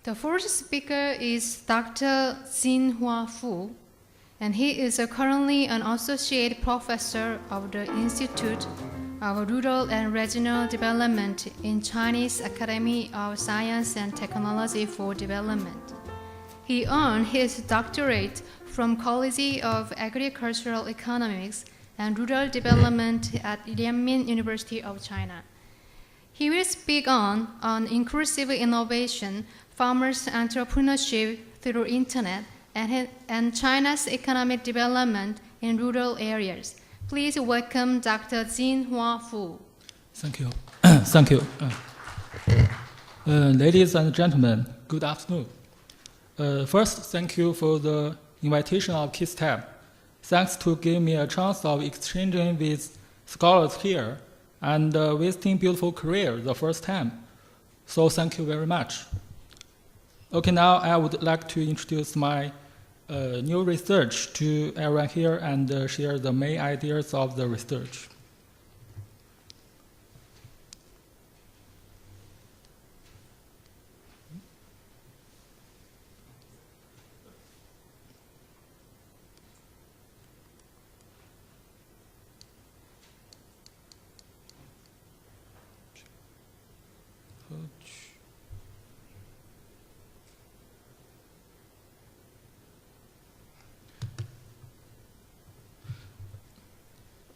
The first speaker is Dr. Jinhua Fu, and he is currently an associate professor of the Institute of Rural and Regional Development in Chinese Academy of Science and Technology for Development. He earned his doctorate from College of Agricultural Economics and Rural Development at Lianmin University of China. He will speak on inclusive innovation, farmers' entrepreneurship through internet, and China's economic development in rural areas. Please welcome Dr. Jinhua Fu. Thank you. Thank you. Ladies and gentlemen, good afternoon. First, thank you for the invitation of KISTEP. Thanks to give me a chance of exchanging with scholars here and visiting beautiful Korea the first time. So thank you very much. Okay, now I would like to introduce my new research to everyone here and share the main ideas of the research.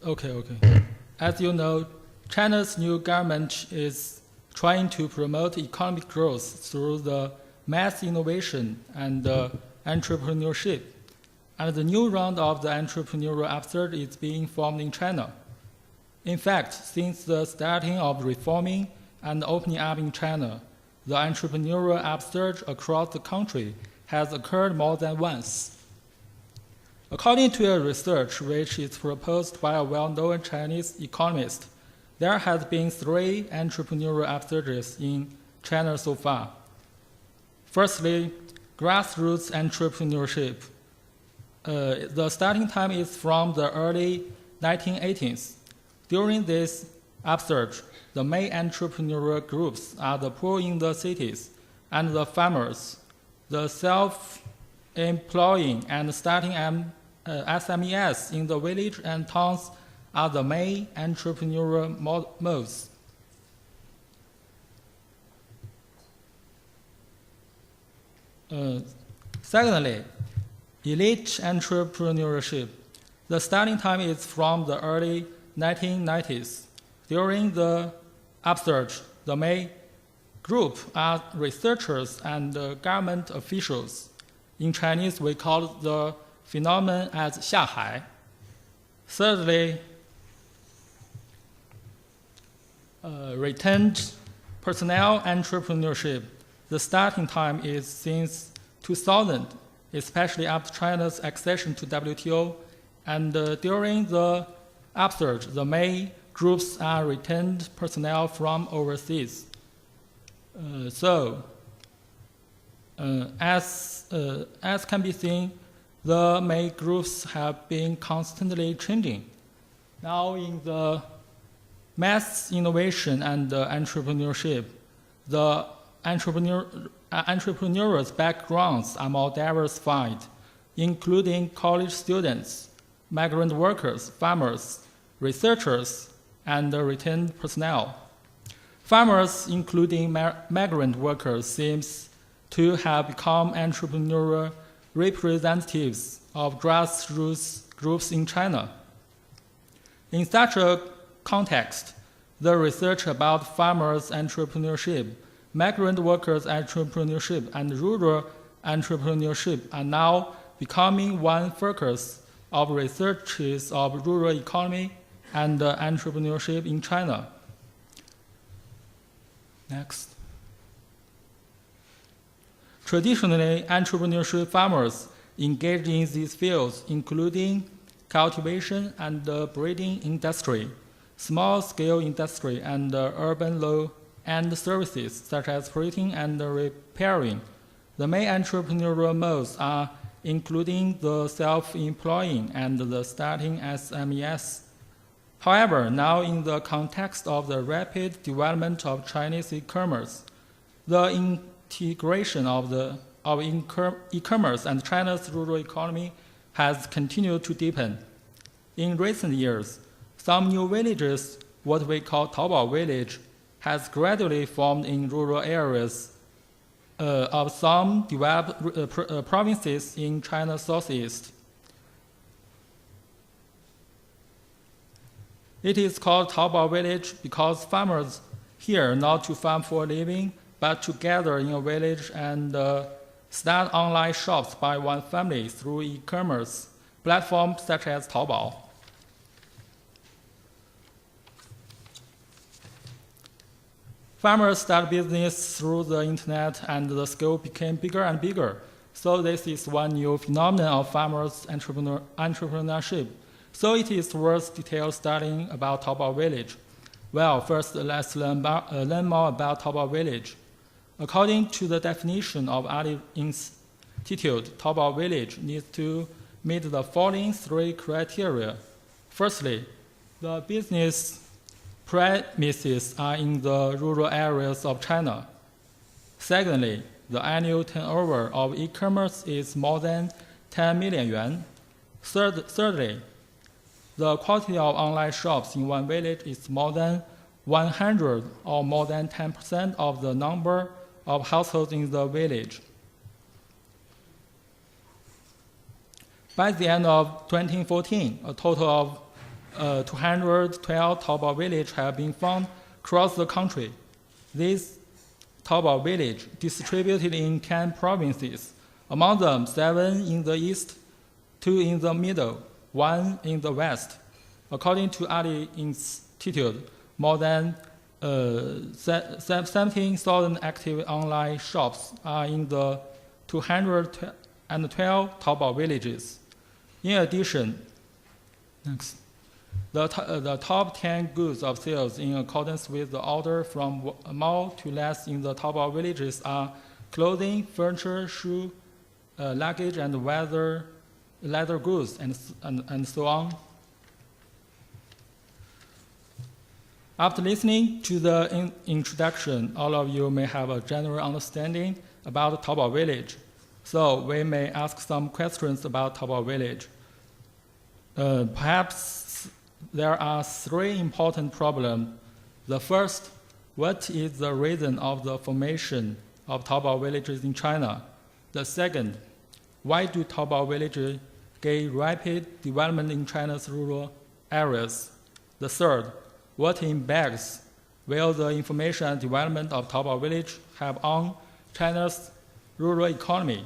Okay. As you know, China's new government is trying to promote economic growth through the mass innovation and entrepreneurship. And the new round of the entrepreneurial upsurge is being formed in China. In fact, since the starting of reforming and opening up in China, the entrepreneurial upsurge across the country has occurred more than once. According to a research which is proposed by a well-known Chinese economist, there has been 3 entrepreneurial upsurges in China so far. Firstly, grassroots entrepreneurship. The starting time is from the early 1980s. During this upsurge, the main entrepreneurial groups are the poor in the cities and the farmers, the self-employing and starting SMEs in the village and towns are the main entrepreneurial modes. Secondly, elite entrepreneurship. The starting time is from the early 1990s. During the upsurge, the main group are researchers and government officials. In Chinese, we call the phenomenon as 下海. Thirdly, retained personnel entrepreneurship. The starting time is since 2000, especially after China's accession to WTO, and during the upsurge, the main groups are retained personnel from overseas. As can be seen, the main groups have been constantly changing. Now in the mass innovation and entrepreneurship, the entrepreneurs' backgrounds are more diversified, including college students, migrant workers, farmers, researchers, and retained personnel. Farmers, including migrant workers, seems to have become entrepreneurial representatives of grassroots groups in China. In such a context, the research about farmers' entrepreneurship, migrant workers' entrepreneurship, and rural entrepreneurship are now becoming one focus of researches of rural economy and entrepreneurship in China. Next. Traditionally, entrepreneurship farmers engage in these fields, including cultivation and breeding industry, small-scale industry, and urban low-end services, such as printing and repairing. The main entrepreneurial modes are including the self-employing and the starting SMEs. However, now in the context of the rapid development of Chinese e-commerce, the integration of e-commerce and China's rural economy has continued to deepen. In recent years, some new villages, what we call Taobao village, has gradually formed in rural areas of some developed provinces in China's southeast. It is called Taobao village because farmers here not to farm for a living, but to gather in a village and start online shops by one family through e-commerce platforms such as Taobao. Farmers start business through the internet and the scale became bigger and bigger. So this is one new phenomenon of farmers' entrepreneurship. So it is worth detailed studying about Taobao village. Well, first let's learn more about Taobao village. According to the definition of Ali Institute, Taobao village needs to meet the following three criteria. Firstly, the business premises are in the rural areas of China. Secondly, the annual turnover of e-commerce is more than 10 million yuan. Thirdly, the quality of online shops in one village is more than 100 or more than 10% of the number of households in the village. By the end of 2014, a total of 212 Taobao villages have been found across the country. These Taobao villages distributed in 10 provinces, among them 7 in the east, 2 in the middle, 1 in the west. According to Ali Institute, more than 17,000 active online shops are in the 212 Taobao villages. In addition, the top 10 goods of sales in accordance with the order from more to less in the Taobao villages are clothing, furniture, shoe, luggage, and leather goods, and so on. After listening to the introduction, all of you may have a general understanding about Taobao village. So we may ask some questions about Taobao village. Perhaps there are 3 important problems. The first, what is the reason of the formation of Taobao villages in China? The second, why do Taobao villages gain rapid development in China's rural areas? The third, what impacts will the information and development of Taobao village have on China's rural economy?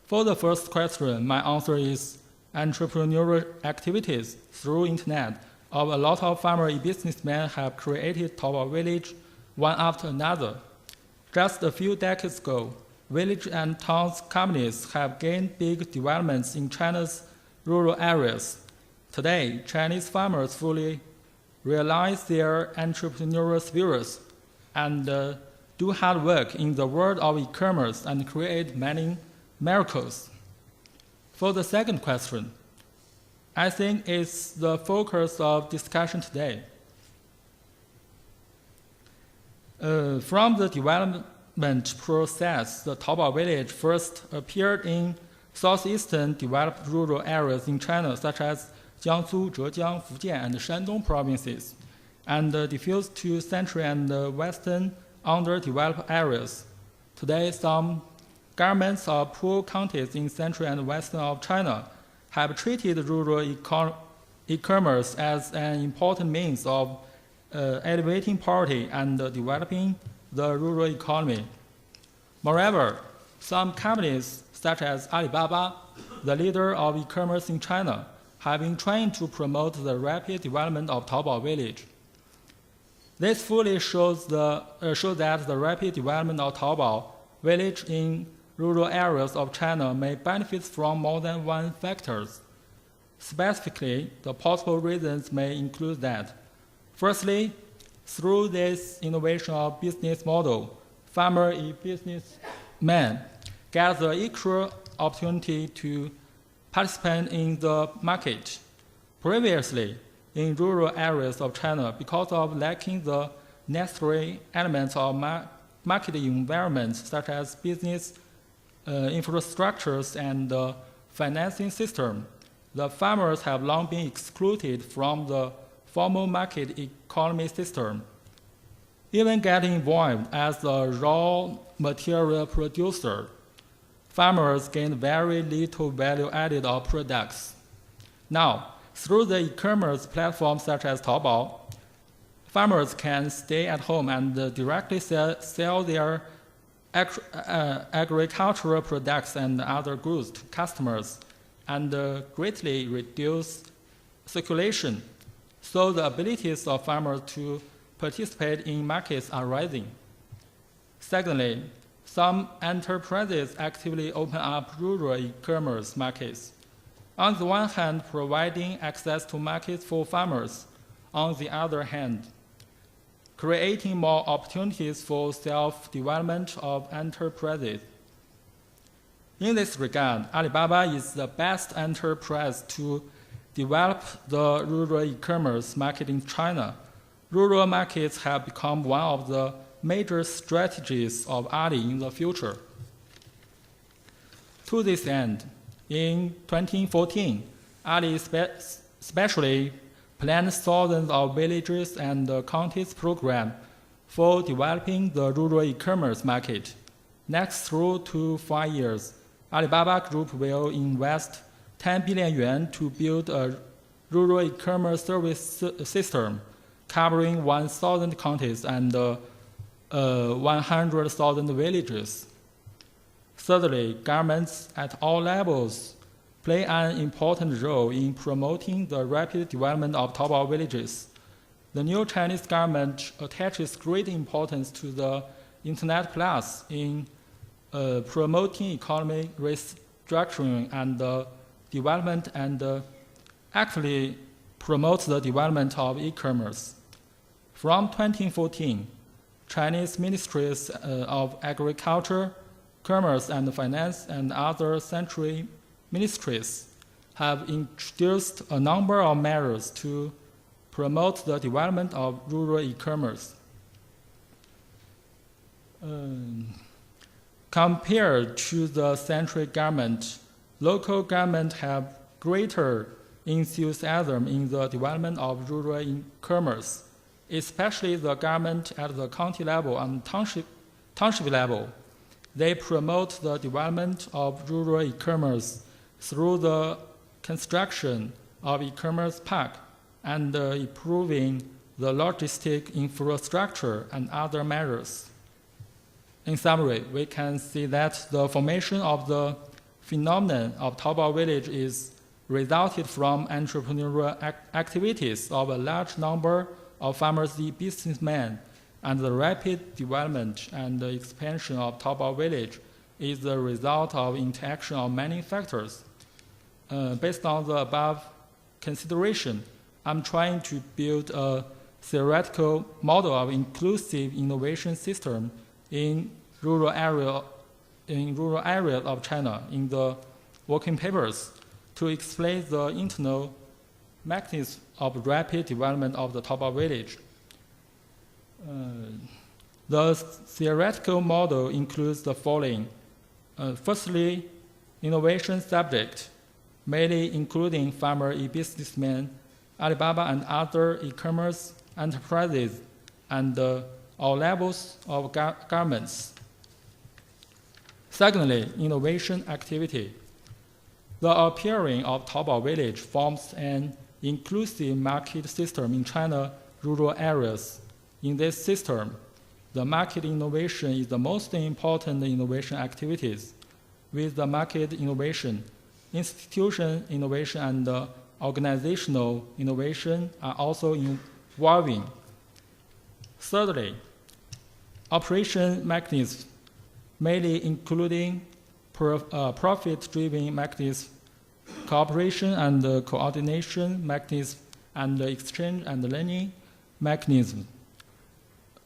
For the first question, my answer is entrepreneurial activities through internet of a lot of farmer businessmen have created Taobao village one after another. Just a few decades ago, village and towns companies have gained big developments in China's rural areas. Today, Chinese farmers fully realize their entrepreneurial spirits and do hard work in the world of e-commerce and create many miracles. For the second question, I think it's the focus of discussion today. From the development process, the Taobao village first appeared in southeastern developed rural areas in China, such as Jiangsu, Zhejiang, Fujian, and Shandong provinces, and diffused to central and western underdeveloped areas. Today, some governments of poor counties in central and western of China have treated rural e-commerce as an important means of elevating poverty and developing the rural economy. Moreover, some companies, such as Alibaba, the leader of e-commerce in China, have been trying to promote the rapid development of Taobao village. This fully shows that the rapid development of Taobao village in rural areas of China may benefit from more than one factor. Specifically, the possible reasons may include that. Firstly, through this innovation of business model, farmer businessmen get the equal opportunity to participate in the market. Previously, in rural areas of China, because of lacking the necessary elements of market environments such as business infrastructures and financing system, the farmers have long been excluded from the formal market economy system. Even getting involved as a raw material producer, farmers gain very little value added of products. Now, through the e-commerce platforms such as Taobao, farmers can stay at home and directly sell their agricultural products and other goods to customers and greatly reduce circulation. So the abilities of farmers to participate in markets are rising. Secondly, some enterprises actively open up rural e-commerce markets. On the one hand, providing access to markets for farmers. On the other hand, creating more opportunities for self-development of enterprises. In this regard, Alibaba is the best enterprise to develop the rural e-commerce market in China. Rural markets have become one of the major strategies of Ali in the future. To this end, in 2014, Ali especially planned thousands of villages and counties program for developing the rural e-commerce market. Next 3 to 5 years, Alibaba Group will invest 10 billion yuan to build a rural e-commerce service system covering 1,000 counties and 100,000 villages. Thirdly, governments at all levels play an important role in promoting the rapid development of Taobao villages. The new Chinese government attaches great importance to the Internet Plus in promoting economic restructuring and development and actively promotes the development of e-commerce. From 2014, Chinese ministries of agriculture, commerce and finance and other central ministries have introduced a number of measures to promote the development of rural e-commerce. Compared to the central government, local governments have greater enthusiasm in the development of rural e-commerce, especially the government at the county level and township level. They promote the development of rural e-commerce through the construction of e-commerce park and improving the logistic infrastructure and other measures. In summary, we can see that the formation of the phenomenon of Taobao village is resulted from entrepreneurial activities of a large number of farmers and businessmen, and the rapid development and the expansion of Taobao village is the result of interaction of many factors. Based on the above consideration, I'm trying to build a theoretical model of inclusive innovation system in rural areas of China in the working papers to explain the internal mechanism of rapid development of the Taobao village. The theoretical model includes the following. Firstly, innovation subject, mainly including farmer e-businessmen, Alibaba and other e-commerce enterprises, and all levels of governments. Secondly, innovation activity. The appearing of Taobao village forms an inclusive market system in China rural areas. In this system, the market innovation is the most important innovation activities. With the market innovation, institution innovation and organizational innovation are also evolving. Thirdly, operation mechanisms, mainly including profit-driven mechanisms, cooperation and coordination mechanisms, and exchange and learning mechanisms.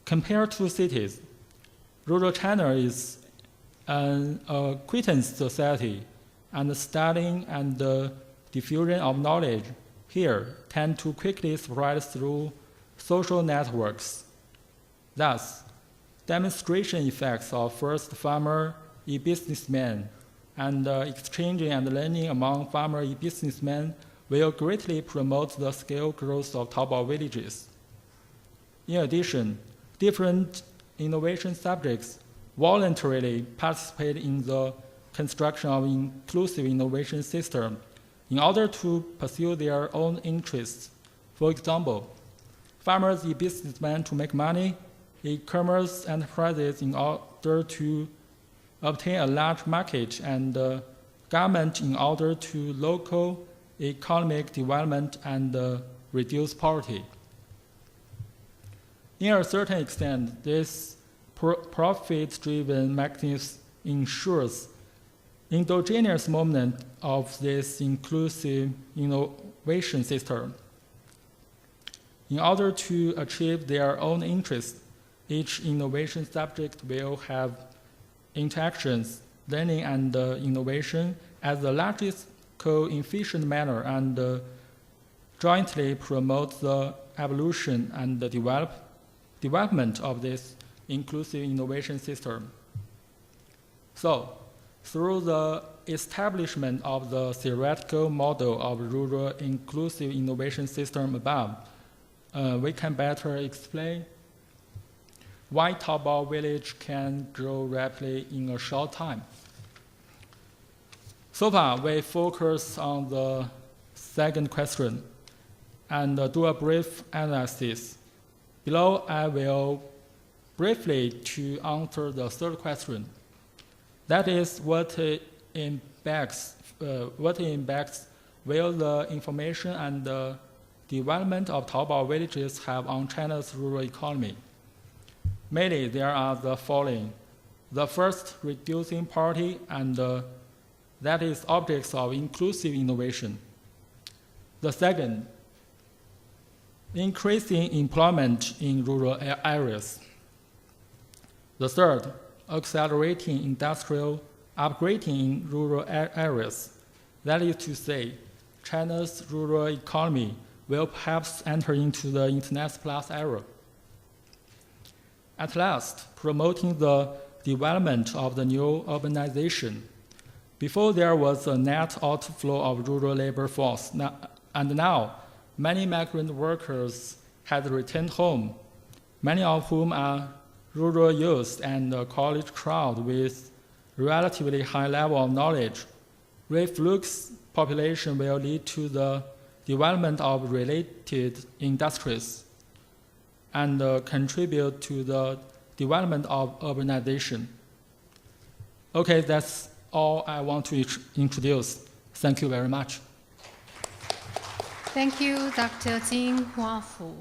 Compared to cities, rural China is an acquaintance society, and studying and diffusion of knowledge here tend to quickly spread through social networks. Thus, demonstration effects of first farmer e-businessmen and exchanging and learning among farmer e-businessmen will greatly promote the scale growth of Taobao villages. In addition, different innovation subjects voluntarily participate in the construction of inclusive innovation system in order to pursue their own interests. For example, farmers e-businessmen to make money, e-commerce enterprises in order to obtain a large market, and government in order to local economic development and reduce poverty. In a certain extent, this profit-driven mechanism ensures endogenous movement of this inclusive innovation system. In order to achieve their own interests, each innovation subject will have interactions, learning, and innovation as the largest co-efficient manner and jointly promote the evolution and the development of this inclusive innovation system. So, through the establishment of the theoretical model of rural inclusive innovation system above, we can better explain why Taobao village can grow rapidly in a short time. So far, we focus on the second question and do a brief analysis. Below, I will briefly to answer the third question. That is, what impacts will the information and the development of Taobao villages have on China's rural economy? Mainly, there are the following. The first, reducing poverty, and that is objects of inclusive innovation. The second, increasing employment in rural areas. The third, accelerating industrial upgrading in rural areas. That is to say, China's rural economy will perhaps enter into the Internet Plus era. At last, promoting the development of the new urbanization. Before, there was a net outflow of rural labor force, and now many migrant workers had returned home, many of whom are rural youth and a college crowd with relatively high level of knowledge. Reflux population will lead to the development of related industries and contribute to the development of urbanization. Okay, that's all I want to introduce. Thank you very much. Thank you, Dr. Jinhua Fu.